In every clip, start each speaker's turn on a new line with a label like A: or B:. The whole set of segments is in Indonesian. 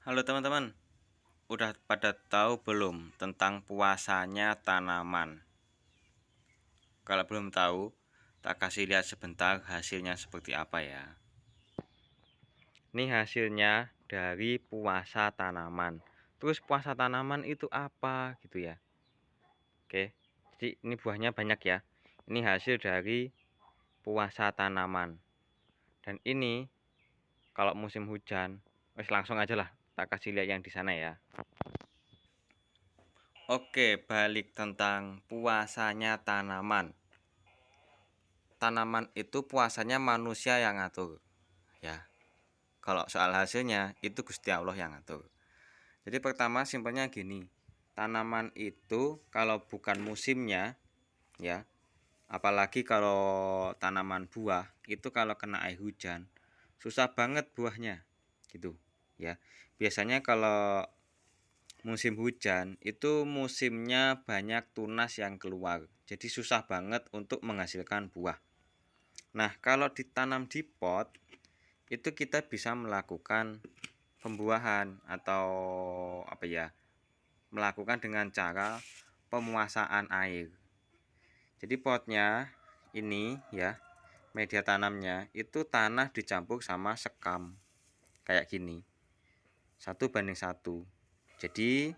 A: Halo teman-teman, udah pada tahu belum tentang puasanya tanaman? Kalau belum tahu, tak kasih lihat sebentar hasilnya seperti apa ya. Ini hasilnya dari puasa tanaman. Terus puasa tanaman itu apa gitu ya? Oke, jadi ini buahnya banyak ya. Ini hasil dari puasa tanaman. Dan ini kalau musim hujan, wes langsung aja lah, tak kasih lihat yang di sana ya. Oke, balik tentang puasanya tanaman. Tanaman itu puasanya manusia yang ngatur, ya. Kalau soal hasilnya itu Gusti Allah yang ngatur. Jadi pertama simpelnya gini, tanaman itu kalau bukan musimnya, ya, apalagi kalau tanaman buah itu kalau kena air hujan susah banget buahnya, gitu, ya. Biasanya kalau musim hujan itu musimnya banyak tunas yang keluar, jadi susah banget untuk menghasilkan buah. Nah, kalau ditanam di pot itu kita bisa melakukan pembuahan atau apa ya? Melakukan dengan cara pemuasaan air. Jadi potnya ini ya, media tanamnya itu tanah dicampur sama sekam. Kayak gini. 1:1. Jadi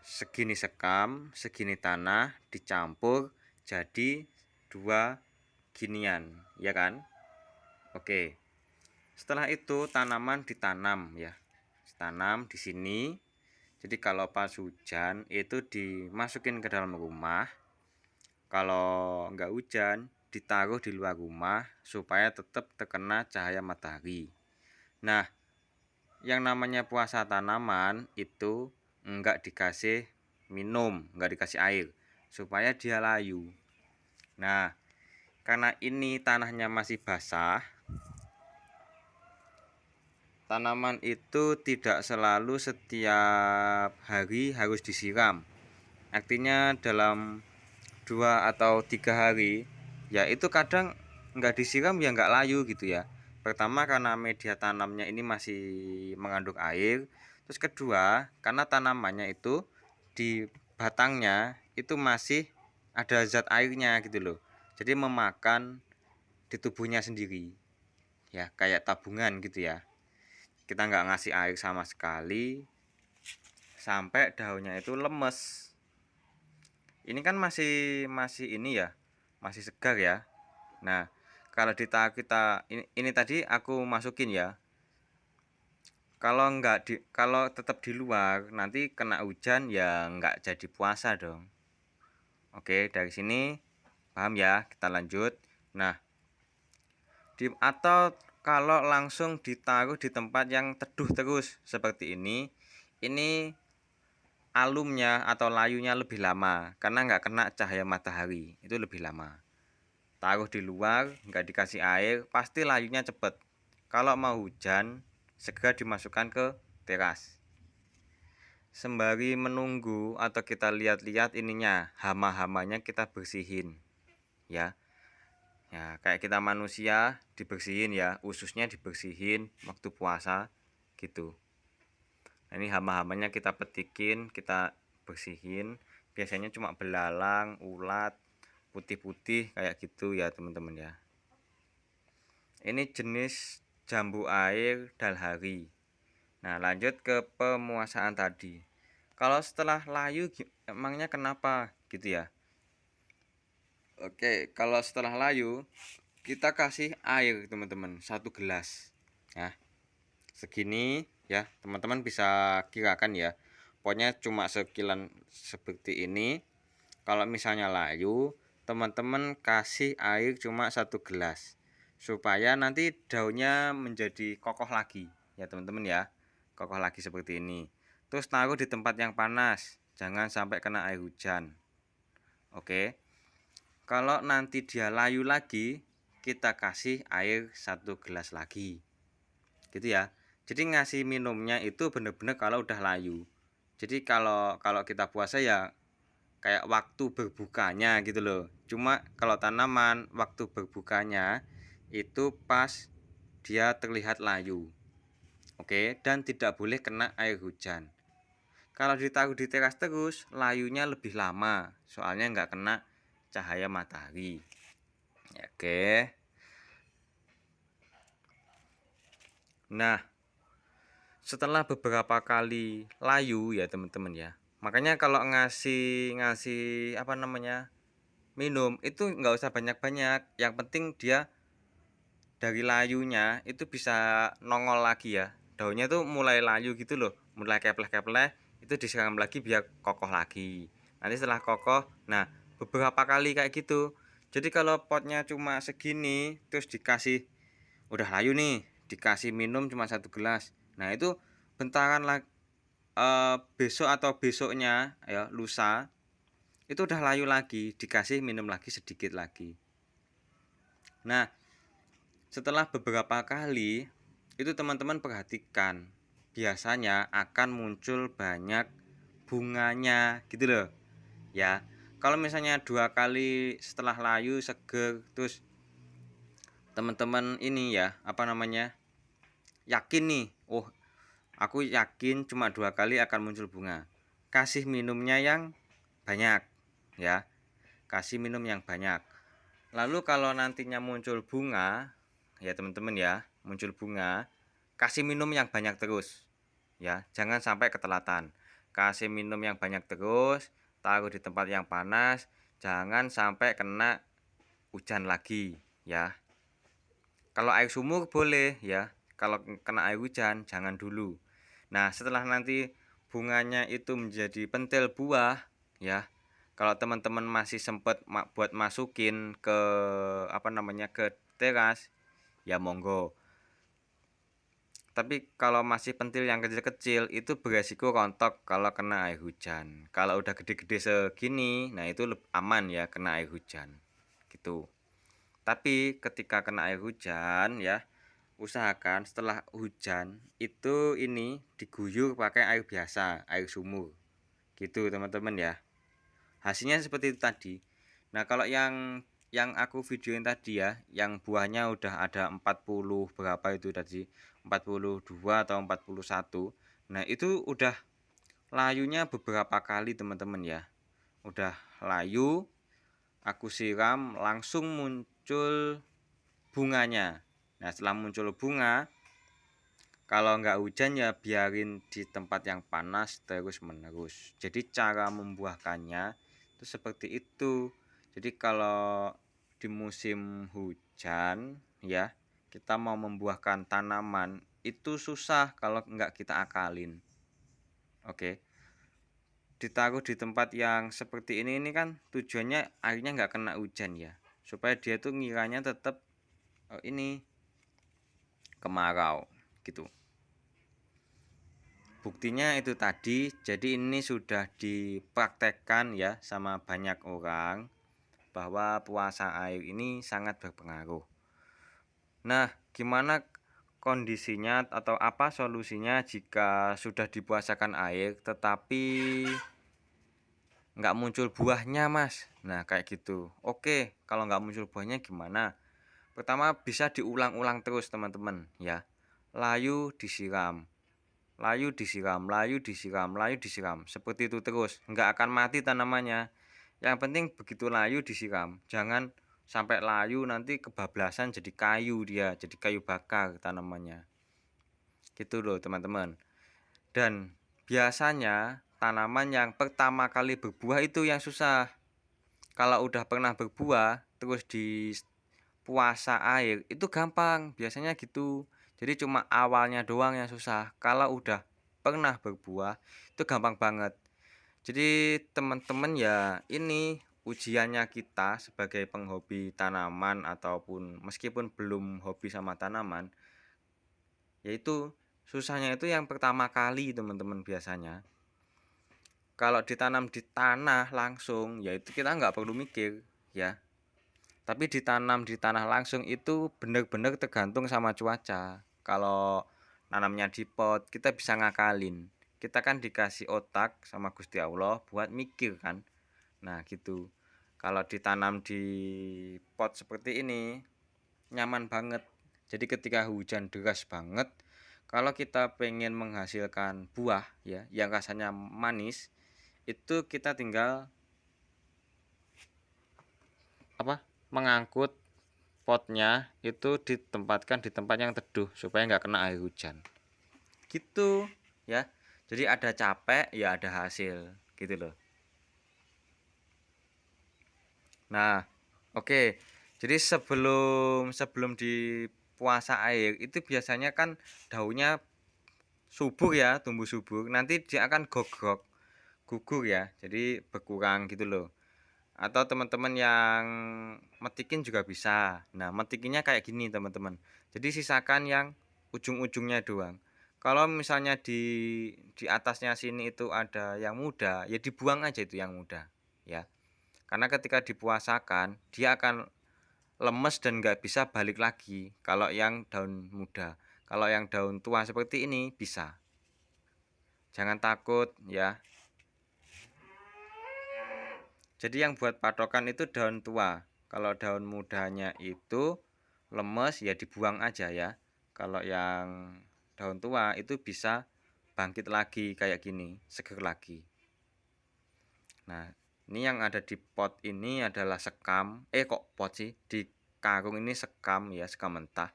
A: segini sekam, segini tanah dicampur jadi 2 ginian, ya kan? Oke. Setelah itu tanaman ditanam ya. Tanam di sini. Jadi kalau pas hujan itu dimasukin ke dalam rumah. Kalau enggak hujan ditaruh di luar rumah supaya tetap terkena cahaya matahari. Nah, yang namanya puasa tanaman itu enggak dikasih minum, enggak dikasih air supaya dia layu. Nah, karena ini tanahnya masih basah, tanaman itu tidak selalu setiap hari harus disiram. Artinya dalam 2 atau 3 hari ya itu kadang nggak disiram ya nggak layu gitu ya. Pertama karena media tanamnya ini masih mengandung air. Terus kedua karena tanamannya itu di batangnya itu masih ada zat airnya gitu loh. Jadi memakan di tubuhnya sendiri ya, kayak tabungan gitu ya. Kita nggak ngasih air sama sekali sampai daunnya itu lemes. Ini kan masih masih ini ya, masih segar ya. Nah, kalau ini tadi aku masukin ya. Kalau tetap di luar nanti kena hujan ya nggak jadi puasa dong. Oke, dari sini paham ya? Kita lanjut. Nah, atau kalau langsung ditaruh di tempat yang teduh terus seperti ini alumnya atau layunya lebih lama karena nggak kena cahaya matahari, itu lebih lama. Taruh di luar nggak dikasih air pasti layunya cepet. Kalau mau hujan segera dimasukkan ke teras. Sembari menunggu atau kita lihat-lihat ininya, hama-hamanya kita bersihin ya. Ya, kayak kita manusia dibersihin ya, ususnya dibersihin waktu puasa gitu. Nah, ini hama-hamanya kita petikin, kita bersihin. Biasanya cuma belalang, ulat, putih-putih kayak gitu ya teman-teman ya. Ini jenis jambu air dalhari. Nah, lanjut ke pemuasaan tadi. Kalau setelah layu emangnya kenapa gitu ya? Oke, kalau setelah layu kita kasih air teman-teman 1 gelas ya. Segini ya, teman-teman bisa kirakan ya. Pokoknya cuma sekilan seperti ini. Kalau misalnya layu, teman-teman kasih air cuma 1 gelas supaya nanti daunnya menjadi kokoh lagi ya teman-teman ya, kokoh lagi seperti ini. Terus taruh di tempat yang panas, jangan sampai kena air hujan. Oke, kalau nanti dia layu lagi kita kasih air 1 gelas lagi gitu ya. Jadi ngasih minumnya itu bener-bener kalau udah layu. Jadi kalau kita puasa ya kayak waktu berbukanya gitu loh. Cuma kalau tanaman waktu berbukanya itu pas dia terlihat layu. Oke, dan tidak boleh kena air hujan. Kalau ditaruh di teras terus, layunya lebih lama, soalnya nggak kena cahaya matahari. Oke. Nah, setelah beberapa kali layu ya teman-teman ya. Makanya kalau ngasih ngasih apa namanya minum itu nggak usah banyak-banyak. Yang penting dia dari layunya itu bisa nongol lagi ya. Daunnya tuh mulai layu gitu loh, mulai kepleh-kepleh, itu disiram lagi biar kokoh lagi. Nanti setelah kokoh, nah beberapa kali kayak gitu. Jadi kalau potnya cuma segini terus dikasih udah layu nih, dikasih minum cuma 1 gelas. Nah itu bentaran lagi besok atau besoknya ya lusa itu udah layu lagi, dikasih minum lagi sedikit lagi. Nah setelah beberapa kali itu teman-teman perhatikan biasanya akan muncul banyak bunganya gitu loh ya. Kalau misalnya 2 kali setelah layu seger terus teman-teman ini ya apa namanya yakin nih, oh aku yakin cuma 2 kali akan muncul bunga, kasih minumnya yang banyak ya, kasih minum yang banyak. Lalu kalau nantinya muncul bunga ya teman-teman ya, muncul bunga, kasih minum yang banyak terus ya, jangan sampai ketelatan. Kasih minum yang banyak terus, taruh di tempat yang panas, jangan sampai kena hujan lagi ya. Kalau air sumur boleh ya, kalau kena air hujan jangan dulu. Nah setelah nanti bunganya itu menjadi pentil buah ya, kalau teman-teman masih sempat buat masukin ke apa namanya ke teras ya monggo. Tapi kalau masih pentil yang kecil-kecil itu beresiko rontok kalau kena air hujan. Kalau udah gede-gede segini, nah itu aman ya kena air hujan gitu. Tapi ketika kena air hujan ya, usahakan setelah hujan itu ini diguyur pakai air biasa, air sumur. Gitu teman-teman ya. Hasilnya seperti itu tadi. Nah, kalau yang aku videoin tadi ya, yang buahnya udah ada 40 berapa itu tadi? 42 atau 41. Nah, itu udah layunya beberapa kali teman-teman ya. Udah layu, aku siram langsung muncul bunganya. Nah, setelah muncul bunga, kalau nggak hujan ya biarin di tempat yang panas terus menerus. Jadi cara membuahkannya itu seperti itu. Jadi kalau di musim hujan ya, kita mau membuahkan tanaman itu susah kalau nggak kita akalin. Oke, ditaruh di tempat yang seperti ini kan tujuannya airnya nggak kena hujan ya, supaya dia tuh ngiranya tetap ini kemarau gitu. Buktinya itu tadi, jadi ini sudah dipraktekkan ya sama banyak orang bahwa puasa air ini sangat berpengaruh. Nah, gimana kondisinya atau apa solusinya jika sudah dipuasakan air tetapi nggak muncul buahnya mas? Nah kayak gitu. Oke, kalau nggak muncul buahnya gimana? Pertama bisa diulang-ulang terus teman-teman ya. Layu disiram, layu disiram, layu disiram, layu disiram, seperti itu terus, nggak akan mati tanamannya. Yang penting begitu layu disiram, jangan sampai layu nanti kebablasan jadi kayu, dia jadi kayu bakar tanamannya gitu loh teman-teman. Dan biasanya tanaman yang pertama kali berbuah itu yang susah. Kalau udah pernah berbuah terus di puasa air itu gampang biasanya gitu. Jadi cuma awalnya doang yang susah. Kalau udah pernah berbuah itu gampang banget. Jadi teman-teman ya ini ujiannya kita sebagai penghobi tanaman ataupun meskipun belum hobi sama tanaman, yaitu susahnya itu yang pertama kali teman-teman biasanya. Kalau ditanam di tanah langsung yaitu kita nggak perlu mikir ya. Tapi ditanam di tanah langsung itu benar-benar tergantung sama cuaca. Kalau nanamnya di pot, kita bisa ngakalin. Kita kan dikasih otak sama Gusti Allah buat mikir kan. Nah, gitu. Kalau ditanam di pot seperti ini, nyaman banget. Jadi ketika hujan deras banget, kalau kita pengen menghasilkan buah ya yang rasanya manis, itu kita tinggal mengangkut potnya itu ditempatkan di tempat yang teduh supaya nggak kena air hujan gitu ya. Jadi ada capek ya ada hasil gitu loh. Nah, oke. Jadi sebelum sebelum di puasa air itu biasanya kan daunnya subur ya, tumbuh subur. Nanti dia akan gogrok, gugur ya. Jadi berkurang gitu loh. Atau teman-teman yang metikin juga bisa. Nah, metikinnya kayak gini, teman-teman. Jadi sisakan yang ujung-ujungnya doang. Kalau misalnya di atasnya sini itu ada yang muda, ya dibuang aja itu yang muda, ya. Karena ketika dipuasakan, dia akan lemes dan nggak bisa balik lagi kalau yang daun muda. Kalau yang daun tua seperti ini bisa. Jangan takut ya. Jadi yang buat patokan itu daun tua. Kalau daun mudanya itu lemes ya dibuang aja ya. Kalau yang daun tua itu bisa bangkit lagi kayak gini, seger lagi. Nah, ini yang ada di pot ini adalah sekam. Kok pot sih? Di karung ini sekam ya, sekam mentah.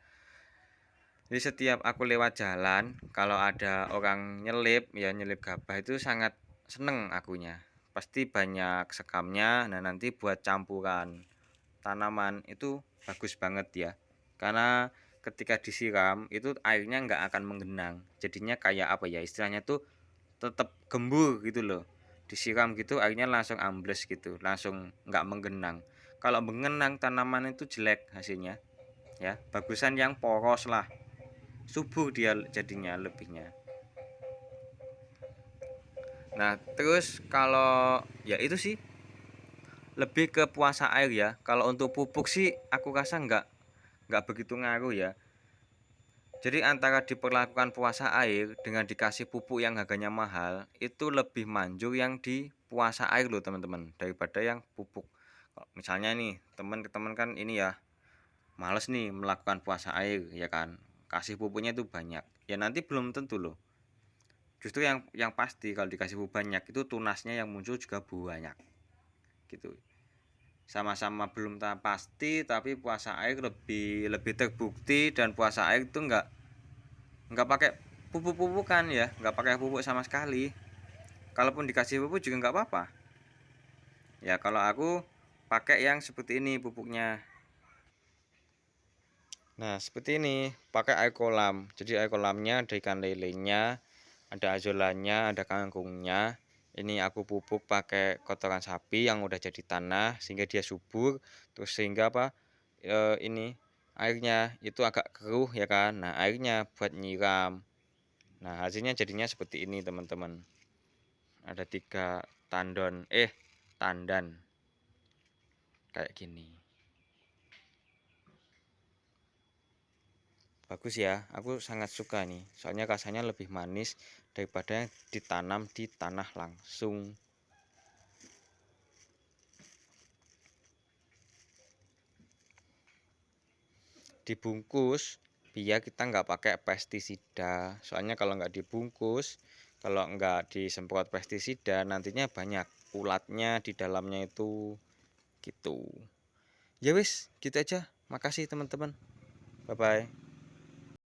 A: Jadi setiap aku lewat jalan, kalau ada orang nyelip ya nyelip gabah itu sangat seneng akunya. Pasti banyak sekamnya. Nah, nanti buat campuran tanaman itu bagus banget ya. Karena ketika disiram itu airnya nggak akan menggenang. Jadinya kayak apa ya? Istilahnya tuh tetap gembur gitu loh. Disiram gitu airnya langsung ambles gitu, langsung nggak menggenang. Kalau menggenang tanaman itu jelek hasilnya ya. Bagusan yang poros lah, subur dia jadinya lebihnya. Nah terus kalau ya itu sih lebih ke puasa air ya. Kalau untuk pupuk sih aku rasa nggak begitu ngaruh ya. Jadi antara diperlakukan puasa air dengan dikasih pupuk yang harganya mahal, itu lebih manjur yang di puasa air loh teman-teman daripada yang pupuk. Misalnya nih teman-teman kan ini ya males nih melakukan puasa air ya kan, kasih pupuknya itu banyak. Ya nanti belum tentu loh. Justru yang pasti kalau dikasih pupuk banyak itu tunasnya yang muncul juga banyak gitu. Sama-sama belum pasti tapi puasa air lebih lebih terbukti dan puasa air itu nggak pakai pupuk-pupukan ya, nggak pakai pupuk sama sekali. Kalaupun dikasih pupuk juga nggak apa-apa ya. Kalau aku pakai yang seperti ini pupuknya. Nah seperti ini pakai air kolam. Jadi air kolamnya ada ikan lelenya, ada azolannya, ada kangkungnya. Ini aku pupuk pakai kotoran sapi yang udah jadi tanah sehingga dia subur. Terus sehingga apa ini airnya itu agak keruh ya kan. Nah airnya buat nyiram. Nah hasilnya jadinya seperti ini teman-teman. Ada 3 tandan kayak gini. Bagus ya, aku sangat suka nih. Soalnya rasanya lebih manis daripada yang ditanam di tanah langsung. Dibungkus biar kita nggak pakai pestisida. Soalnya kalau nggak dibungkus, kalau nggak disemprot pestisida nantinya banyak ulatnya di dalamnya itu gitu. Ya wis gitu aja. Makasih teman-teman, bye bye.